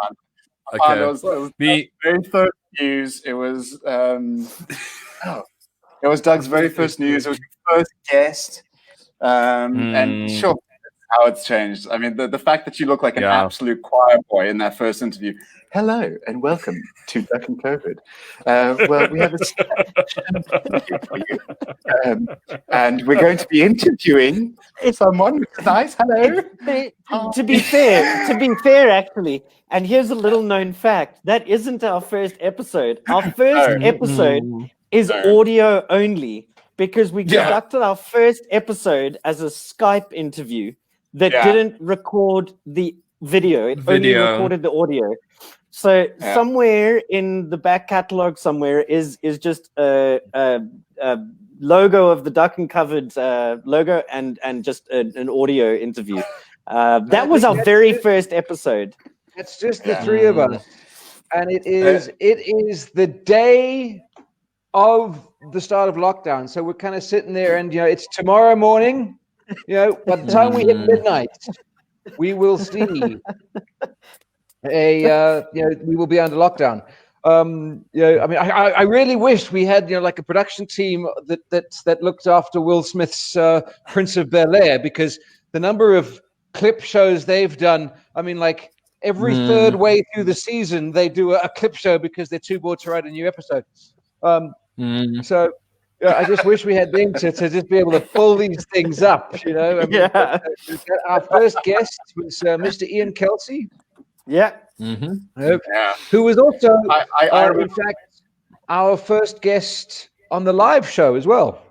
Okay. It was very first news. It was it was Doug's very first news. It was his first guest. And sure, how it's changed. I mean, the fact that you look like an absolute choir boy in that first interview. Hello and welcome to Duck and COVID. Well, we have a for you. And we're going to be interviewing someone nice. Hello. To be fair, actually, and here's a little known fact: that isn't our first episode. Our first episode is audio only. Because we conducted our first episode as a Skype interview that didn't record the video. It only recorded the audio. So somewhere in the back catalog somewhere is just a logo of the Duck and Covered logo and just an audio interview. That was our very first episode. It's just the three of us. And it is the day of the start of lockdown, so we're kind of sitting there, and it's tomorrow morning. By the time we hit midnight, we will see we will be under lockdown. I mean, I really wish we had like a production team that looked after Will Smith's Prince of Bel-Air, because the number of clip shows they've done. I mean, like every third way through the season, they do a clip show because they're too bored to write a new episode. So I just wish we had them to just be able to pull these things up, I mean, our first guest was Mr. Ian Kelsey. Who was also, in fact, our first guest on the live show as well.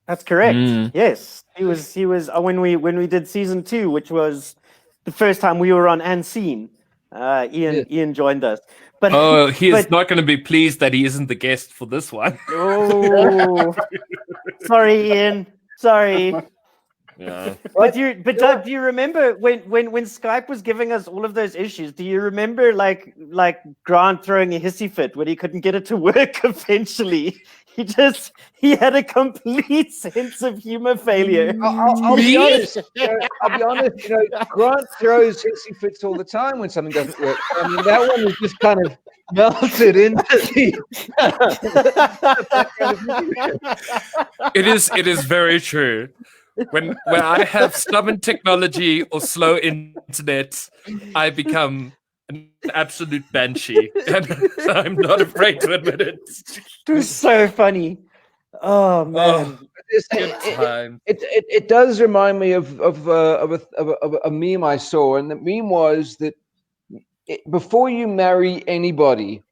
That's correct. Yes, he was when we did season 2, which was the first time we were on and seen. Ian joined us. But he is not going to be pleased that he isn't the guest for this one. Oh, sorry, Ian. Sorry. Yeah. But Doug, do you remember when Skype was giving us all of those issues? Do you remember like Grant throwing a hissy fit when he couldn't get it to work eventually? He had a complete sense of humor failure. I'll be honest. Grant throws hissy fits all the time when something doesn't work. I mean, that one was just kind of melted into the. It is very true. When I have stubborn technology or slow internet, I become an absolute banshee, and I'm not afraid to admit it. It was so funny. Oh man. Good time. It does remind me of a meme I saw, and the meme was that before you marry anybody,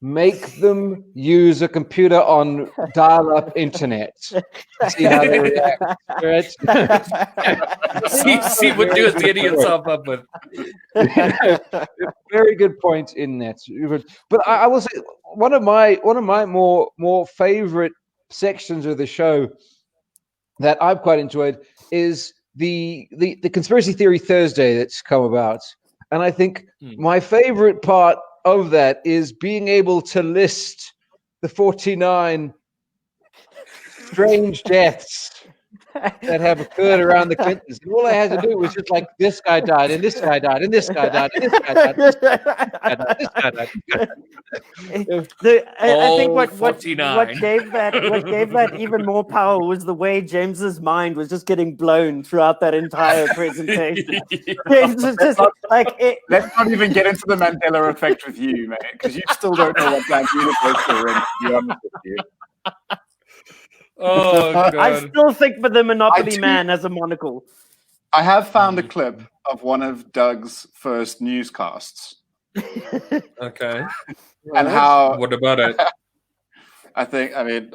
make them use a computer on dial-up internet. See how they react. Right? See what you get yourself up with. Very good point in that. But I will say one of my more favorite sections of the show that I've quite enjoyed is the conspiracy theory Thursday that's come about. And I think my favorite part of that is being able to list the 49 strange deaths that have occurred around the Clintons. And all I had to do was just like, this guy died, and this guy died, and this guy died, and this guy died, this guy died, this guy died. I think what 49. gave that even more power was the way James's mind was just getting blown throughout that entire presentation. James was just like, Let's not even get into the Mandela effect with you, man, because you still don't know what that universe we're in, to be honest with you. Oh God. I still think for the Monopoly do- Man as a monocle. I have found a clip of one of Doug's first newscasts, Okay. and how What about it? I reckon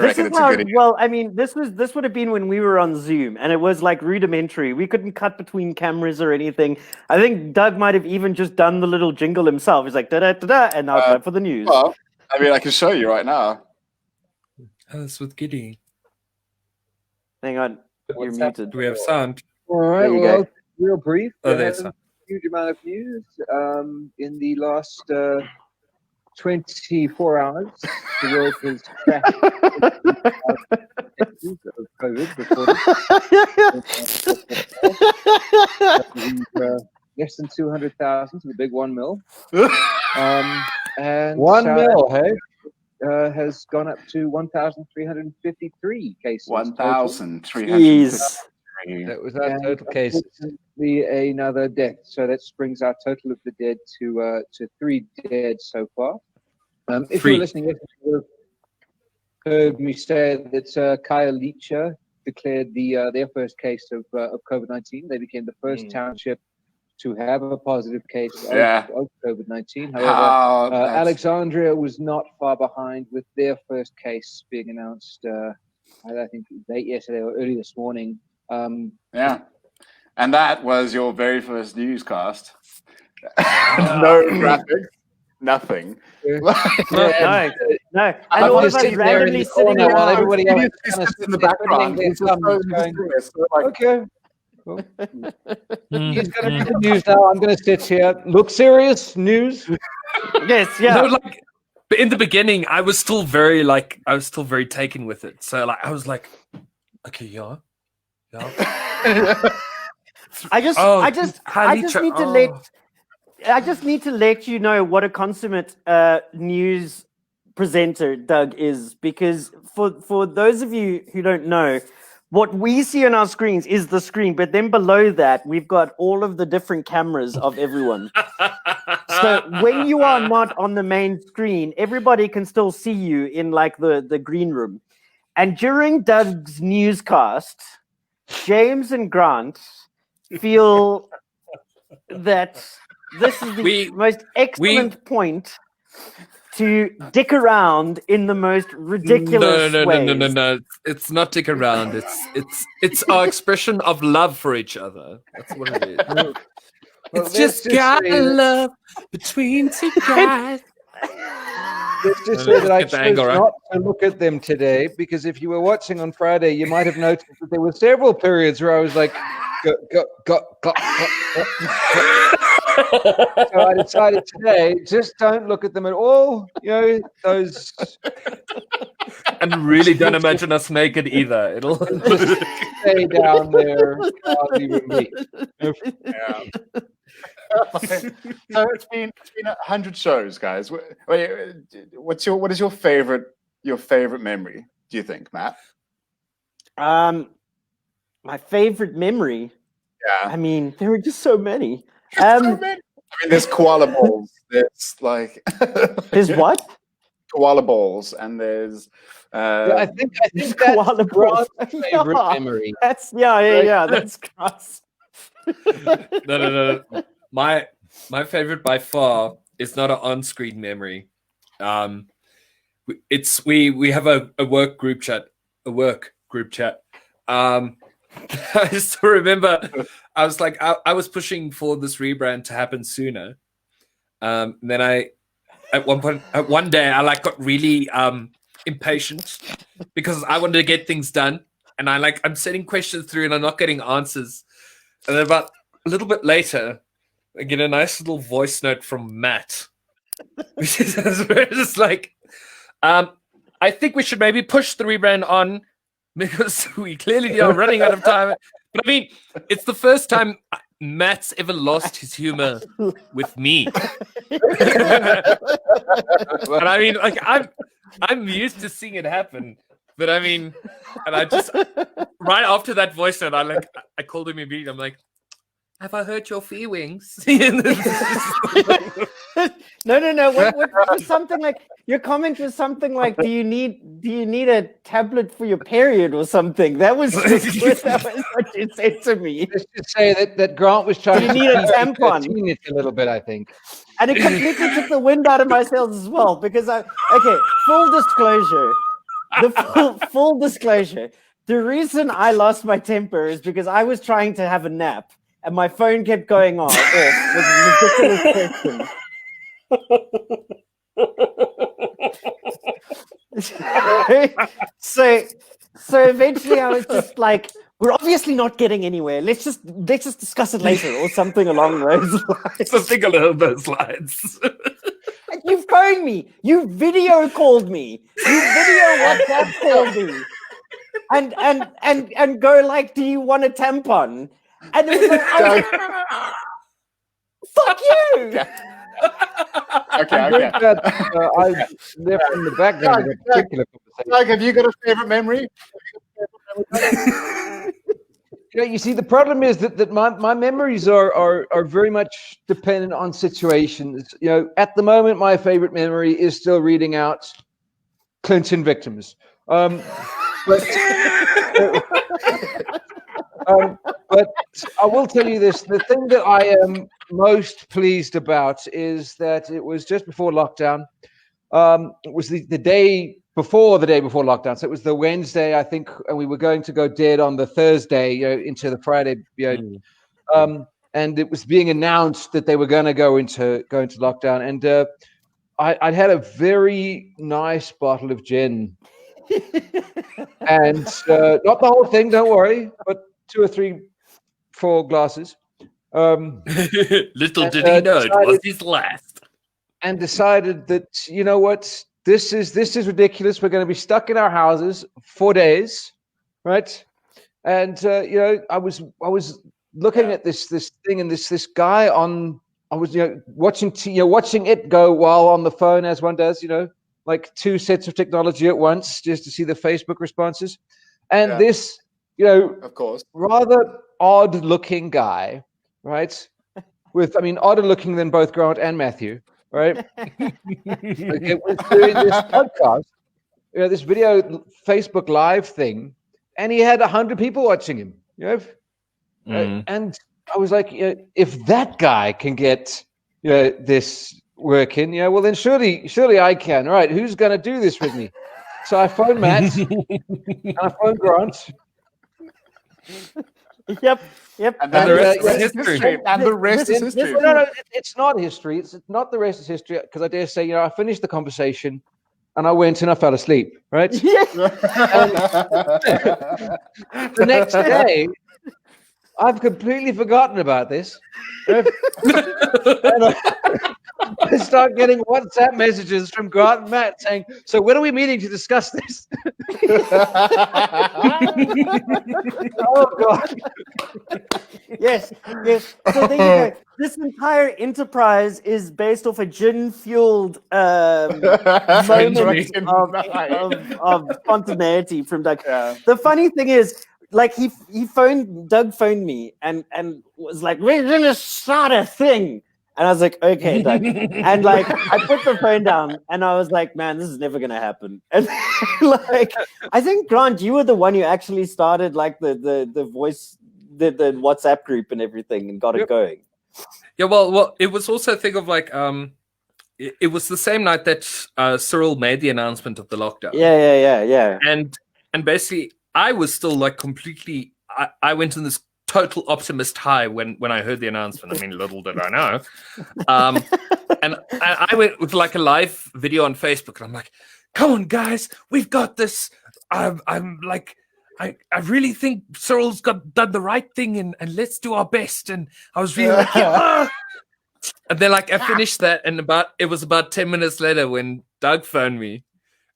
This is it's how, a good idea. well, I mean, this would have been when we were on Zoom, and it was like rudimentary. We couldn't cut between cameras or anything. I think Doug might have even just done the little jingle himself. He's like, da da da da, and now time for the news. Well, I can show you right now. That's with Giddy. Hang on, you're muted. Do we have sound? All right, There you well, go. real brief. Oh, There there's hasn't some. been a huge amount of news in the last 24 hours. The world has cracked cases of COVID reported. Less than 200,000 to the big 1 mil. And 1 mil, hey? has gone up to 1,353 cases. 1,353. That was our total cases. Another death. So that brings our total of the dead to 3 dead so far. If you were listening, you would have heard me say that Khayelitsha declared their first case of COVID-19. They became the first township to have a positive case of COVID-19. However, Alexandria was not far behind with their first case being announced, I think late yesterday or early this morning. Yeah. And that was your very first newscast. No graphics, nothing. No. And all of us randomly sitting while around. everybody else kind of in the background. He's Okay. He's going to do the news now. I'm going to sit here. Look serious, news. Yes, yeah. No, like, but in the beginning, I was still very taken with it. So like, I was like, okay, yeah. I just need to let you know what a consummate news presenter Doug is, because for those of you who don't know, what we see on our screens is the screen, but then below that we've got all of the different cameras of everyone. So when you are not on the main screen, everybody can still see you in like the green room. And during Doug's newscast, James and Grant feel that this is the most excellent point to dick around in the most ridiculous ways. No. It's not dick around. It's our expression of love for each other. That's what it is. It's just got love between two guys. Let's just say that I chose not to look at them today, because if you were watching on Friday, you might have noticed that there were several periods where I was like, go. So I decided today, just don't look at them at all. You know, those. And really don't imagine us naked either. It'll stay down there. Can't even meet. Yeah. So it's been 100 shows, guys. What is your favorite memory? Do you think, Matt? My favorite memory. Yeah. I mean, there were just so many. mean, there's koala balls. There's like There's what? koala balls, and there's I think that's Koala balls. Grant's favorite Yeah, memory. That's yeah. That's gross. No. My favorite by far is not an on-screen memory. It's we have a work group chat. I still remember I was like I was pushing for this rebrand to happen sooner. Then at one day I like got really impatient because I wanted to get things done, and I'm sending questions through and I'm not getting answers. And then about a little bit later, I get a nice little voice note from Matt, which is just like, I think we should maybe push the rebrand on because we clearly are running out of time. But I mean, it's the first time Matt's ever lost his humor with me. And I mean, I'm used to seeing it happen. But I mean, and I just right after that voice note, I called him immediately. I'm like, have I hurt your feelings? No. What was something like your comment was something like, do you need a tablet for your period or something? That was what you said to me. Let's just say that Grant was trying Do you need a to tampon? tease it a little bit, I think. And it completely took the wind out of my sails as well, because full disclosure. Full disclosure. The reason I lost my temper is because I was trying to have a nap and my phone kept going off with ridiculous questions. So eventually I was just like, we're obviously not getting anywhere. Let's just discuss it later or something along those lines. Something along those lines. You phoned me. You video called me. You video WhatsApp called me. And go like, do you want a tampon? And it was like, fuck you. Okay. I left in the background of a particular conversation. Doug, have you got a favorite memory? You see, the problem is that my memories are very much dependent on situations. At the moment, my favorite memory is still reading out Clinton victims. But I will tell you this: the thing that I am most pleased about is that it was just before lockdown. It was the day before lockdown, so it was the Wednesday, I think, and we were going to go dead on the Thursday, into the Friday, and it was being announced that they were going to go into lockdown, and I'd had a very nice bottle of gin, and not the whole thing, don't worry, but 2 or 3, 4 glasses. Little did he know it was his last. And decided that, you know what, this is ridiculous. We're going to be stuck in our houses 4 days, right? And I was looking at this thing, and this guy I was watching it go while on the phone, as one does, like 2 sets of technology at once, just to see the Facebook responses, and this of course, rather odd looking guy, right? Odder looking than both Grant and Matthew, right? It was doing this podcast, this video Facebook Live thing, and he had 100 people watching him, and I was like, if that guy can get this working, well then surely I can. All right, who's going to do this with me? So I phoned Matt and I phoned Grant. Yep. And the rest is history. And the rest is history. No, it's not history. It's not the rest is history, because I dare say, I finished the conversation and I went and I fell asleep, right? The next day, I've completely forgotten about this. And I start getting WhatsApp messages from Grant and Matt saying, so when are we meeting to discuss this? Oh, God. Yes. So there you go. This entire enterprise is based off a gin-fueled moment of spontaneity from Doug. Yeah. The funny thing is, like, Doug phoned me and was like, we're going to start a thing. And I was like, okay, Doug. And like, I put the phone down and I was like, man, this is never going to happen. And like, I think, Grant, you were the one who actually started like the voice, the WhatsApp group and everything and got it going. Yeah, well, it was also a thing of like, it was the same night that Cyril made the announcement of the lockdown. Yeah. And basically, I was still like completely. I went in this total optimist high when I heard the announcement. I mean, little did I know. And I went with like a live video on Facebook, and I'm like, "Come on, guys, we've got this." I'm like, I really think Cyril's done the right thing, and let's do our best. And I was really like, yeah. And then like I finished that, and it was about 10 minutes later when Doug phoned me.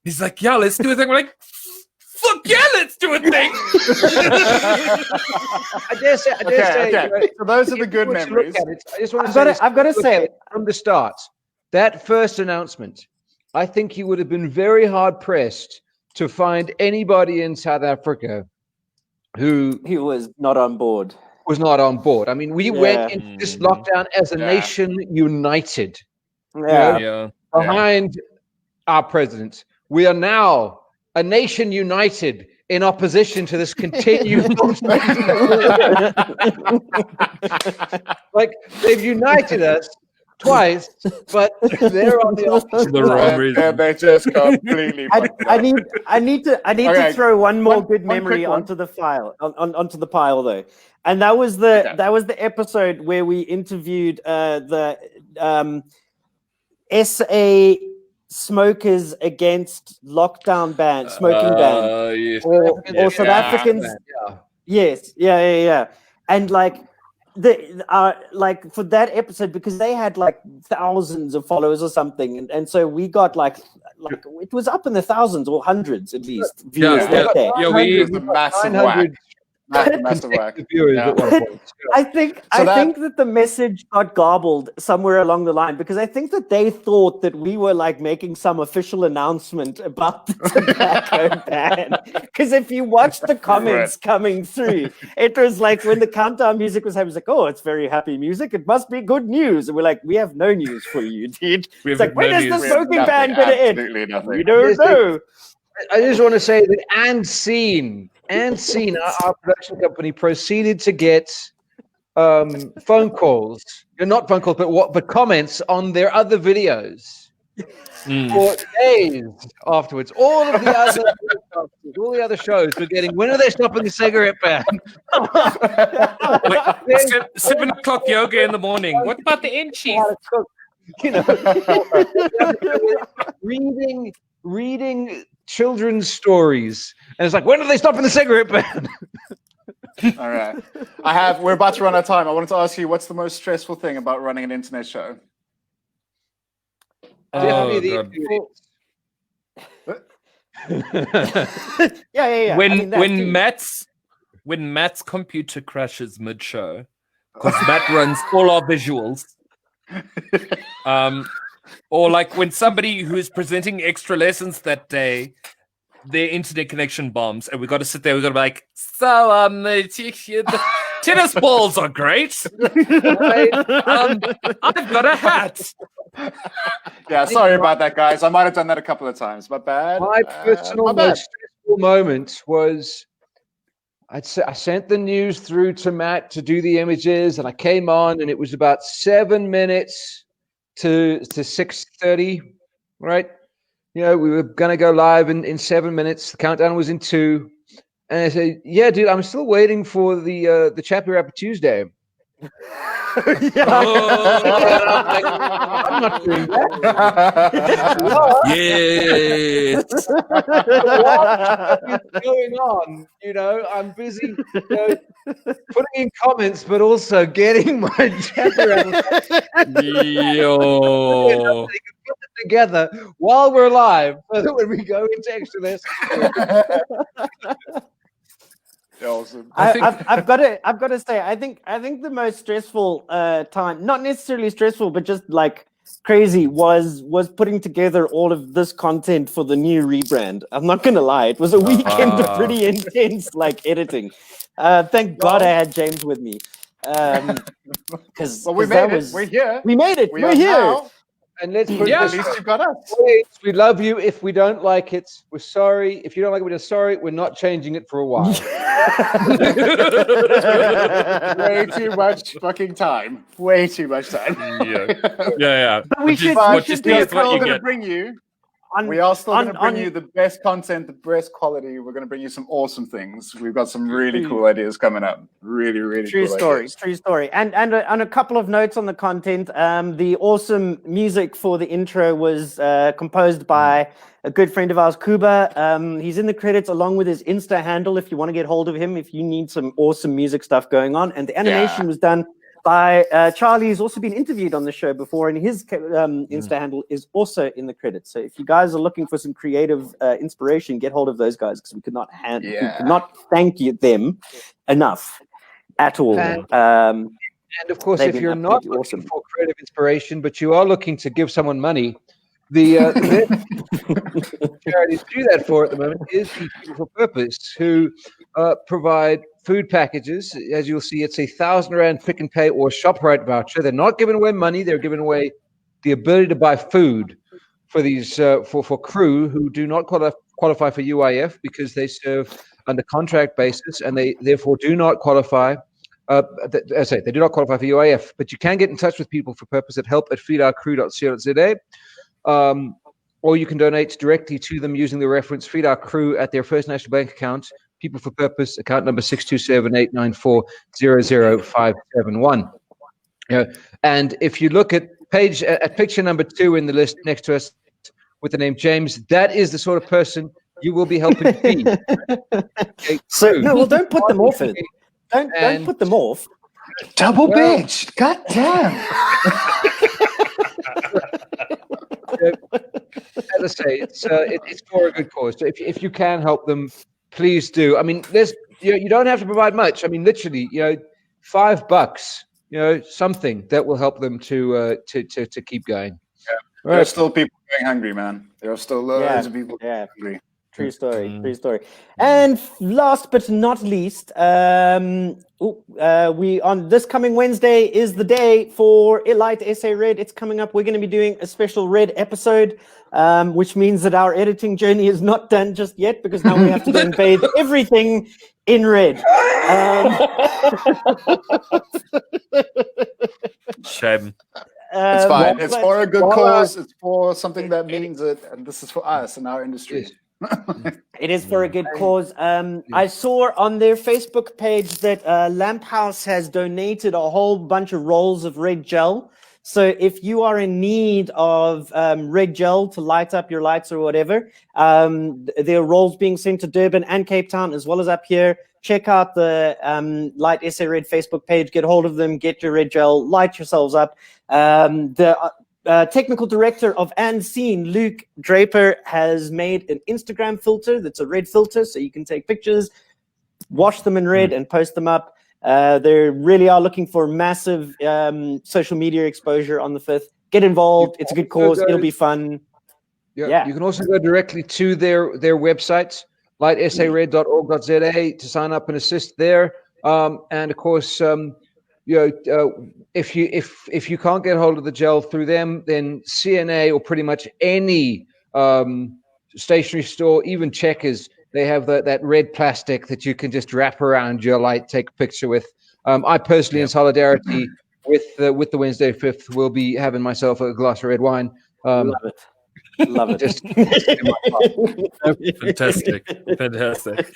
He's like, "Yeah, let's do a thing." I'm like, "Fuck yeah, let's do a thing." I dare say. Okay. So those are the good memories. I just want to say, I've got to say from the start, that first announcement, I think he would have been very hard pressed to find anybody in South Africa who was not on board. I mean, we went into this lockdown as a nation united. Behind our president. We are now a nation united in opposition to this continued like they've united us twice, but they're on the opposite. The wrong reason. They just completely. I need to throw one more good memory onto the pile though, and that was the episode where we interviewed the SA smokers against lockdown ban, smoking ban, Yes. or South Africans. Yes, yeah. And like like for that episode, because they had like thousands of followers or something, and so we got like it was up in the thousands or hundreds at least views that day. We massive whack. Massive whack. I think that the message got garbled somewhere along the line, because I think that they thought that we were like making some official announcement about the tobacco ban. Because if you watch the comments coming through, it was like when the countdown music was happening, it was like, oh, it's very happy music. It must be good news. And we're like, we have no news for you, dude. It's like, when is the smoking ban going to end? We don't know. I just want to say that and Scene, our production company, proceeded to get phone calls, not phone calls, but comments on their other videos for days afterwards. All the other shows were getting, when are they stopping the cigarette ban? 7 o'clock yoga in the morning. What about the end, chief? You know, reading children's stories, and it's like, when are they stopping the cigarette ban? All right, we're about to run out of time. I wanted to ask you, what's the most stressful thing about running an internet show? Yeah. When Matt's computer crashes mid-show, because Matt runs all our visuals. Or like when somebody who is presenting extra lessons that day, their internet connection bombs, and we got to sit there. We got to be like, so the tennis balls are great. I've got a hat. Yeah, sorry about that, guys. I might have done that a couple of times. My bad. My personal most stressful moment was I sent the news through to Matt to do the images, and I came on, and it was about 7 minutes to 6:30, right? You know, we were gonna go live in 7 minutes. The countdown was in 2, and I said, "Yeah, dude, I'm still waiting for the Chappy Rapper Tuesday." I'm not doing that. Yes. What's going on? You know, I'm busy putting in comments, but also getting my Chappy Rapper. Yo. Together while we're live, so that when we go into extra lessons. Awesome. I've got to say, I think the most stressful time, not necessarily stressful, but just like crazy, was putting together all of this content for the new rebrand. I'm not gonna lie, it was a weekend of pretty intense like editing. Thank God I had James with me. Because Well, we made it. We're here. We made it. We We're are here. now. And let's put Yeah. it At this least way. you've got us. We love you. If we don't like it, we're sorry. If you don't like it, we're just sorry. We're not changing it for a while. Way too much fucking time. Way too much time. Yeah. But we should- what we you should see be is what you going to get. bring you. On- We are still going to bring on- you the best content, the best quality. We're going to bring you some awesome things. We've got some really cool ideas coming up. Really, really True cool story, ideas. true story. And on a couple of notes on the content, the awesome music for the intro was composed by a good friend of ours, Kuba. He's in the credits along with his Insta handle if you want to get hold of him, if you need some awesome music stuff going on. And the animation was done by Charlie, who's also been interviewed on the show before, and his Insta handle is also in the credits. So if you guys are looking for some creative inspiration, get hold of those guys, because we could not we could not thank them enough at all. And of course, they've if been you're not absolutely looking awesome. for creative inspiration, but you are looking to give someone money, the charity to do that for at the moment is the People for Purpose, who provide food packages. As you'll see, it's a 1,000 Rand Pick and Pay or ShopRite voucher. They're not giving away money; they're giving away the ability to buy food for these for crew who do not qualify for UIF because they serve under contract basis, and they therefore do not qualify. As I say, they do not qualify for UIF, but you can get in touch with People for Purpose at help@feedourcrew.co.za. Or you can donate directly to them using the reference Feed Our Crew at their First National Bank account, People for Purpose, account number 627-894-00571. And if you look at picture number 2 in the list next to us with the name James, that is the sort of person you will be helping feed. So no, well, don't put them off it. Don't put them off. Double bitch. God damn. As I say, it's for a good cause. So if you can help them, please do. I mean, you don't have to provide much. I mean, literally, $5, something that will help them to keep going. There are still people going hungry, man. There are still loads of people going hungry. True story, true story. And last but not least, we on this coming Wednesday is the day for Elite SA Red. It's coming up. We're going to be doing a special Red episode, which means that our editing journey is not done just yet, because now we have to then bathe everything in red. Shame. It's fine. It's for a good Well, cause. It's for something that means it, and this is for us in our industry. It is for a good cause. I saw on their Facebook page that Lamp House has donated a whole bunch of rolls of red gel. So if you are in need of red gel to light up your lights or whatever, there are rolls being sent to Durban and Cape Town as well as up here. Check out the Light SA Red Facebook page. Get hold of them. Get your red gel. Light yourselves up. The technical director of Unseen, Luke Draper, has made an Instagram filter that's a red filter, so you can take pictures, wash them in red, and post them up. They really are looking for massive social media exposure on the 5th. Get involved. It's a good cause. It'll be fun. Yeah. You can also go directly to their website, lightsared.org.za, to sign up and assist there. And of course, if you can't get hold of the gel through them, then CNA or pretty much any stationery store, even Checkers, they have that red plastic that you can just wrap around your light, take a picture with. I personally, in solidarity with the Wednesday 5th, will be having myself a glass of red wine. Love it. Love it. Fantastic.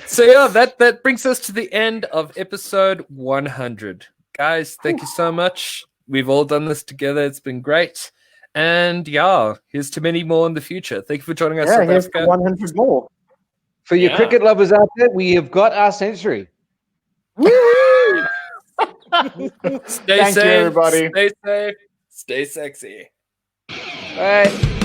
So yeah, that brings us to the end of episode 100. Guys, thank you so much. We've all done this together. It's been great. And yeah, here's to many more in the future. Thank you for joining us. Yeah, South here's Africa. 100 more. For your cricket lovers out there, we have got our century. Stay Thank safe, you, everybody. Stay safe. Stay sexy. Bye.